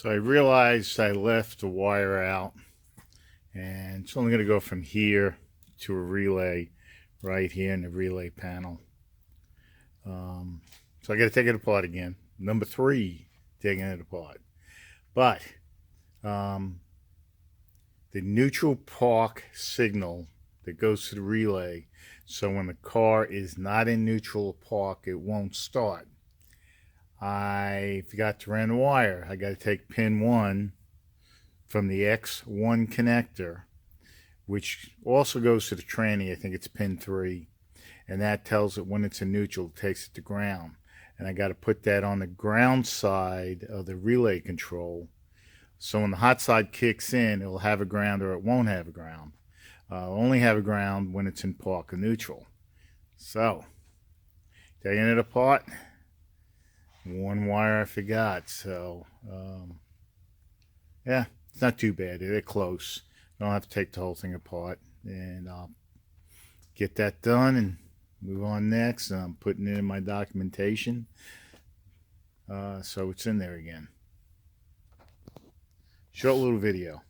So I realized I left the wire out, and it's only going to go from here to a relay right here in the relay panel. So I got to take it apart again. Number 3, taking it apart. But the neutral park signal that goes to the relay, so when the car is not in neutral park, it won't start. I forgot to run the wire. I got to take pin 1 from the X1 connector, which also goes to the tranny. I think it's pin 3, and that tells it when it's in neutral, it takes it to ground. And I got to put that on the ground side of the relay control, so when the hot side kicks in, it'll have a ground or it won't have a ground. Only have a ground when it's in park or neutral. So, taking it apart, one wire I forgot. So, yeah, it's not too bad. They're close. I don't have to take the whole thing apart. And I'll get that done and move on next. I'm putting it in my documentation. So it's in there again. Short little video.